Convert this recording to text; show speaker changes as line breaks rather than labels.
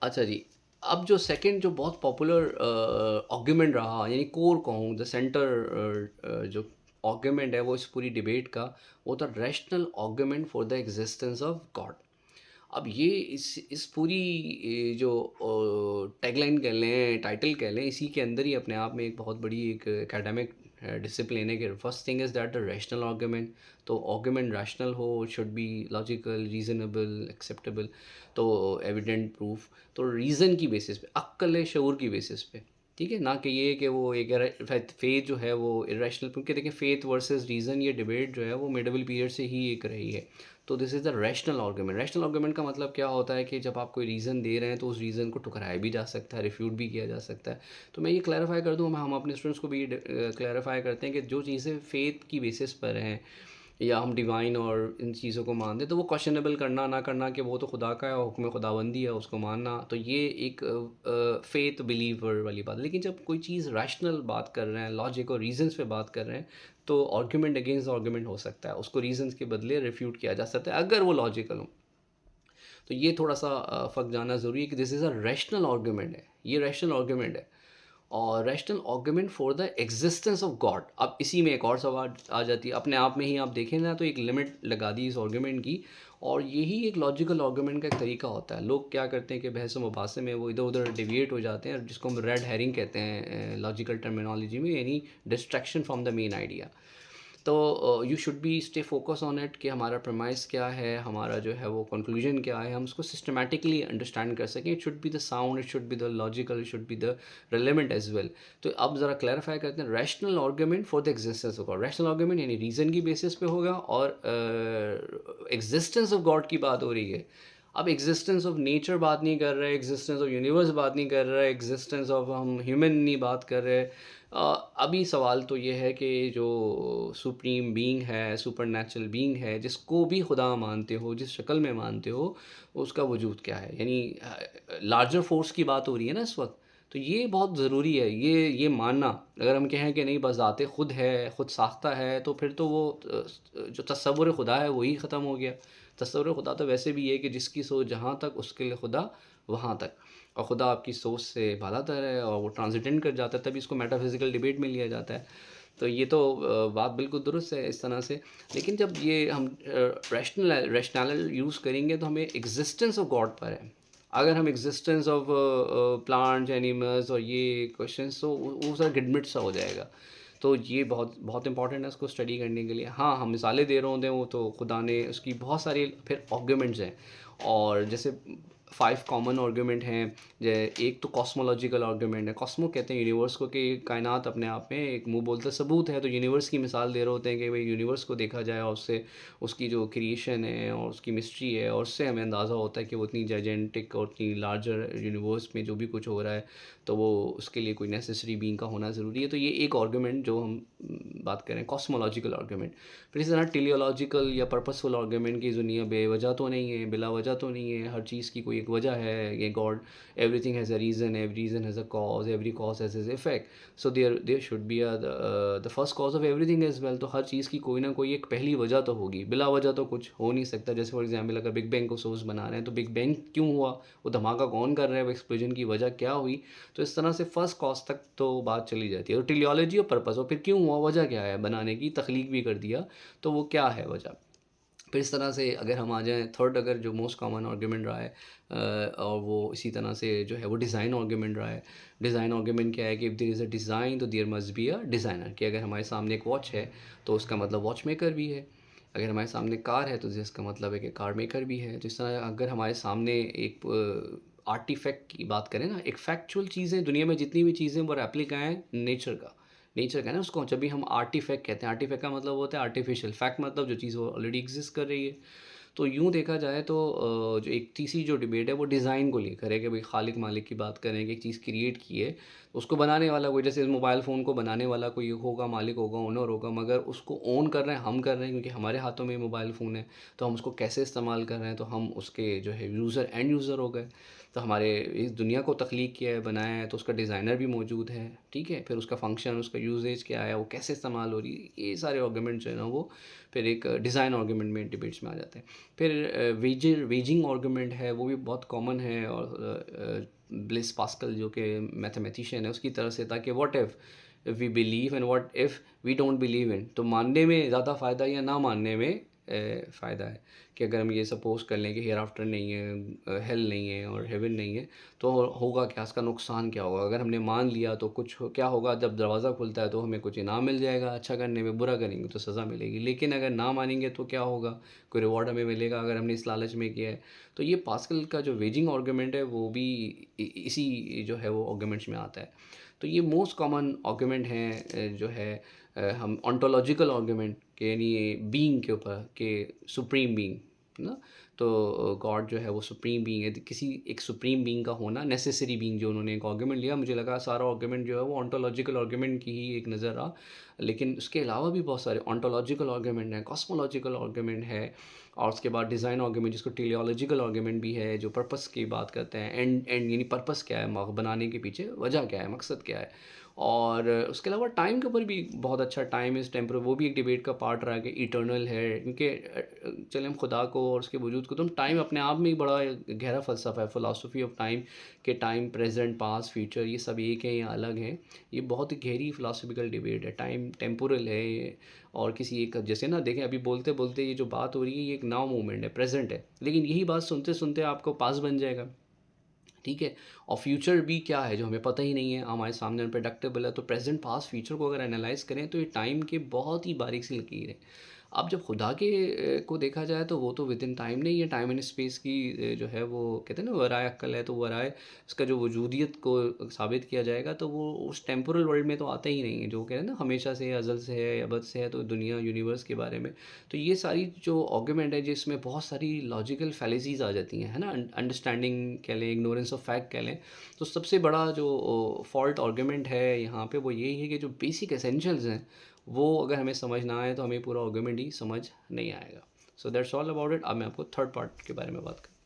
अच्छा जी, अब जो सेकंड जो बहुत पॉपुलर आर्गुमेंट रहा, यानी कोर कहूँ, द सेंटर जो आर्गुमेंट है वो इस पूरी डिबेट का, वो था rational argument for the existence of God. अब ये इस पूरी जो टैगलाइन कह लें, टाइटल कह लें, इसी के अंदर ही अपने आप में एक बहुत बड़ी एक एकेडमिक डिसिप्लिन है कि first thing is that the rational argument. तो आर्गुमेंट रैशनल हो, should be logical, reasonable, acceptable, तो एविडेंट प्रूफ, तो रीज़न की बेसिस पे, अक्ल शऊर की बेसिस पे, ठीक है ना, कि ये कि वो एक फेथ जो है वो इरेशनल, क्योंकि देखिए फेथ वर्सेस रीज़न, ये डिबेट जो है वो मिडिवल पीरियड से ही एक रही है। तो this is the rational argument. Rational argument का मतलब क्या होता है कि जब आप कोई रीज़न दे रहे हैं तो उस रीज़न को ठुकराया भी जा सकता है, रिफ्यूट भी किया जा सकता है। तो मैं ये क्लैरिफाई कर दूँ, हम अपने स्टूडेंट्स को भी ये क्लैरिफाई करते हैं कि जो चीज़ें फेथ की बेसिस पर हैं या हम डिवाइन और इन चीज़ों को मानते हैं, तो वो क्वेश्चनेबल करना ना करना, कि वो तो खुदा का है, हुक्म खुदाबंदी है, उसको मानना, तो ये एक फेथ बिलीवर वाली बात है। लेकिन जब कोई चीज़ रैशनल बात कर रहे हैं, लॉजिक और रीजंस पे बात कर रहे हैं, तो आर्ग्यूमेंट अगेंस्ट आर्ग्यूमेंट हो सकता है, उसको रीजंस के बदले रिफ्यूट किया जा सकता है अगर वो लॉजिकल हो। तो ये थोड़ा सा फ़र्क जानना ज़रूरी है कि this is a rational argument है, ये रैशनल आर्ग्यूमेंट है, और rational argument for the existence of God. अब इसी में एक और सवाल आ जाती है, अपने आप में ही आप देखें ना, तो एक लिमिट लगा दी इस आर्गुमेंट की, और यही एक लॉजिकल आर्गुमेंट का एक तरीका होता है। लोग क्या करते हैं कि बहस व मुबासे में वो इधर उधर डिविएट हो जाते हैं, जिसको हम रेड हेरिंग कहते हैं लॉजिकल टर्मिनोलॉजी में, यानी distraction from the main idea. तो you should be stay focus on it, कि हमारा प्रमाइस क्या है, हमारा जो है वो कंक्लूजन क्या है, हम उसको सिस्टमैटिकली अंडरस्टैंड कर सकें। It should be the sound, it should be the logical, it should be the relevant as well. तो अब ज़रा क्लैरिफाई करते हैं, rational argument for the existence of God. Rational argument यानी रीज़न की बेसिस पे होगा, और एग्जिस्टेंस ऑफ गॉड की बात हो रही है। अब एग्जिस्टेंस ऑफ नेचर बात नहीं कर रहे, एग्जिस्टेंस ऑफ यूनिवर्स बात नहीं कर रहे, एग्जिस्टेंस ऑफ हम ह्यूमन नहीं बात कर रहे। अभी सवाल तो ये है कि जो सुप्रीम बीइंग है, सुपर नेचुरल बीइंग है, जिसको भी खुदा मानते हो, जिस शक्ल में मानते हो, उसका वजूद क्या है, यानी लार्जर फोर्स की बात हो रही है ना इस वक्त। तो ये बहुत ज़रूरी है, ये मानना। अगर हम कहें कि नहीं बस ज़ाते खुद है, खुद साख्ता है, तो फिर तो वो जो तस्वुर खुदा है वही ख़त्म हो गया। तस्वुर खुदा तो वैसे भी ये कि जिसकी सोच जहाँ तक, उसके लिए खुदा वहाँ तक, और खुदा आपकी सोच से बालातर है और वो ट्रांसेंडेंट कर जाता है, तभी इसको मेटाफिज़िकल डिबेट में लिया जाता है। तो ये तो बात बिल्कुल दुरुस्त है इस तरह से। लेकिन जब ये हम रैशनल यूज़ करेंगे, तो हमें एग्जिस्टेंस ऑफ गॉड पर है। अगर हम एग्जिस्टेंस ऑफ प्लांट्स, एनिमल्स और ये क्वेश्चंस, तो वो सारा गिडमिट सा हो जाएगा। तो ये बहुत बहुत इंपॉर्टेंट है इसको स्टडी करने के लिए। हाँ, हम मिसालें दे रहे होते हैं, वो तो खुदा ने उसकी बहुत सारी फिर आर्ग्यूमेंट्स हैं, और जैसे 5 कॉमन आर्ग्यूमेंट हैं। एक तो कॉस्मोलॉजिकल आर्ग्यूमेंट है, कॉस्मो कहते हैं यूनिवर्स को, कि कायनात अपने आप में एक मुंह बोलता सबूत है। तो यूनिवर्स की मिसाल दे रहे होते हैं कि भाई यूनिवर्स को देखा जाए, और उससे उसकी जो क्रिएशन है और उसकी मिस्ट्री है, और उससे हमें अंदाज़ा होता है कि वो इतनी जाइजेंटिक और इतनी लार्जर यूनिवर्स में जो भी कुछ हो रहा है, तो वो उसके लिए कोई नेसेसरी बीइंग का होना ज़रूरी है। तो ये एक आर्ग्यूमेंट जो हम बात करें, कॉस्मोलॉजिकल आर्ग्यूमेंट। फिर इसी तरह टेलियोलॉजिकल या पर्पसफुल आर्ग्यूमेंट की दुनिया बेवजह तो नहीं है, बिला वजह तो नहीं है, हर चीज़ की कोई एक वजह है। ये God, everything has a reason, every reason has a cause, every cause has is effect, so there should be the first cause of everything as well. तो हर चीज़ की कोई ना कोई एक पहली वजह तो होगी, बिला वजह तो कुछ हो नहीं सकता। जैसे फॉर एग्जाम्पल, अगर बिग बैंग को सोर्स बना रहे हैं, तो बिग बैंग क्यों हुआ, वो धमाका कौन कर रहा है, वो एक्सप्लोजन की वजह क्या हुई। तो इस तरह से फर्स्ट कॉज तक तो बात चली जाती है। और टेलियोलॉजी और पर्पस, और फिर क्यों हुआ, वजह क्या है बनाने की, तख्लीक भी कर दिया, तो वो क्या है वजह। फिर इस तरह से अगर हम आ जाएँ थर्ड, अगर जो मोस्ट कॉमन आर्ग्यूमेंट रहा है, और वो इसी तरह से जो है वो डिज़ाइन आर्ग्यूमेंट रहा है। डिज़ाइन आर्ग्यूमेंट क्या है कि if there is a design, तो there must be a designer, कि अगर हमारे सामने एक वॉच है, तो उसका मतलब वॉच मेकर भी है। अगर हमारे सामने कार है, तो जिसका मतलब है कि कार मेकर भी है। तो इस तरह अगर हमारे सामने एक आर्टिफैक्ट की बात करें ना, एक फैक्चुअल चीज़ें, दुनिया में जितनी भी चीज़ें, वो रेप्लिका हैं नेचर का। नेचर का है ना, उसको जब भी हम आर्टिफैक्ट कहते हैं, आर्टिफैक्ट का मतलब होता है आर्टिफिशियल, फैक्ट मतलब जो चीज़ वो ऑलरेडी एग्जिस्ट कर रही है। तो यूँ देखा जाए तो जो एक तीसरी जो डिबेट है वो डिज़ाइन को लेकर है, कि भाई खालिक मालिक की बात करें, कि एक चीज़ क्रिएट की है, उसको बनाने वाला कोई, जैसे मोबाइल फ़ोन को बनाने वाला कोई होगा, मालिक होगा, ओनर होगा, मगर उसको ओन कर रहे हैं, हम कर रहे हैं, क्योंकि हमारे हाथों में मोबाइल फ़ोन है। तो हम उसको कैसे इस्तेमाल कर रहे हैं, तो हम उसके जो है यूज़र, एंड यूज़र हो गए। तो हमारे इस दुनिया को तख्लीक किया है, बनाया है, तो उसका डिज़ाइनर भी मौजूद है, ठीक है? फिर उसका फ़ंक्शन, उसका यूसेज क्या है, वो कैसे इस्तेमाल हो रही है, ये सारे आर्गुमेंट जो है ना वो फिर एक डिज़ाइन आर्गुमेंट में डिबेट्स में आ जाते हैं। फिर वेजिंग आर्गुमेंट है, वो भी बहुत कॉमन है, और ब्लिस पास्कल जो कि मैथमेटिशियन है उसकी तरफ से था कि what if we believe and what if we don't believe in, तो मानने में ज़्यादा फ़ायदा या ना मानने में फ़ायदा है। कि अगर हम ये सपोज़ कर लें कि हियर आफ्टर नहीं है, हेल नहीं है और हेवन नहीं है, तो होगा क्या, इसका नुकसान क्या होगा? अगर हमने मान लिया तो कुछ क्या होगा, जब दरवाज़ा खुलता है तो हमें कुछ इनाम मिल जाएगा अच्छा करने में, बुरा करेंगे तो सज़ा मिलेगी। लेकिन अगर ना मानेंगे तो क्या होगा, कोई रिवॉर्ड हमें मिलेगा अगर हमने इस लालच में किया है। तो ये पास्कल का जो वेजिंग आर्गुमेंट है वो भी इसी जो है वो आर्गुमेंट्स में आता है। तो ये मोस्ट कॉमन आर्गुमेंट हैं, जो है हम ओंटोलॉजिकल आर्गुमेंट के, यानी बीइंग के ऊपर, के सुप्रीम बीइंग ना, तो गॉड जो है वो सुप्रीम बीइंग है, तो किसी एक सुप्रीम बीइंग का होना नेसेसरी बीइंग, जो उन्होंने एक आर्गुमेंट लिया, मुझे लगा सारा आर्गुमेंट जो है वो ओंटोलॉजिकल आर्गुमेंट की ही एक नज़र आ, लेकिन उसके अलावा भी बहुत सारे ओंटोलॉजिकल आर्गुमेंट है, कॉस्मोलॉजिकल आर्गुमेंट है, और उसके बाद डिज़ाइन आर्गुमेंट जिसको टेलियोलॉजिकल आर्गुमेंट भी है, जो पर्पस की बात करते हैं, एंड यानी पर्पस क्या है बनाने के पीछे, वजह क्या है, मकसद क्या है। और उसके अलावा टाइम के ऊपर भी बहुत अच्छा, टाइम इज़ टेम्पोरल, वो भी एक डिबेट का पार्ट रहा है कि इटर्नल है, क्योंकि चले हम खुदा को और उसके वजूद को, तो हम टाइम अपने आप में ही बड़ा गहरा फ़लसफ़ा है, फ़िलासफ़ी ऑफ टाइम, कि टाइम प्रेजेंट पास्ट फ्यूचर ये सब एक है या अलग हैं। ये बहुत ही गहरी फ़िलासफ़िकल डिबेट है, टाइम टेम्पोरल है ये, और किसी एक, जैसे ना देखें अभी बोलते बोलते ये जो बात हो रही है ये एक नाउ मोमेंट है, प्रेजेंट है, लेकिन यही बात सुनते सुनते आपको पास्ट बन जाएगा, ठीक है? और फ्यूचर भी क्या है जो हमें पता ही नहीं है, हमारे सामने अनप्रेडिक्टेबल है, तो प्रेजेंट पास्ट फ्यूचर को अगर एनालाइज करें तो ये टाइम के बहुत ही बारीक सी लकीर है। अब जब खुदा के को देखा जाए तो वो तो विद इन टाइम नहीं है, टाइम एंड स्पेस की जो है वो कहते हैं ना वराए अक्ल है, तो वराए इसका जो वजूदियत को साबित किया जाएगा तो वो उस टेम्पोरल वर्ल्ड में तो आता ही नहीं है, जो कहते हैं ना हमेशा से अज़ल से है, अबद से है, तो दुनिया यूनिवर्स के बारे में। तो ये सारी जो आर्गुमेंट है जिसमें बहुत सारी लॉजिकल फैलेसीज आ जाती हैं, है ना, अंडरस्टैंडिंग कह लें, इग्नोरेंस ऑफ फैक्ट कह लें, तो सबसे बड़ा जो फॉल्ट आर्गुमेंट है यहाँ पे वो यही है कि जो बेसिक एसेंशियल्स हैं वो अगर हमें समझ ना आए तो हमें पूरा आर्गुमेंट ही समझ नहीं आएगा। So that's all about it. अब मैं आपको थर्ड पार्ट के बारे में बात करूँ।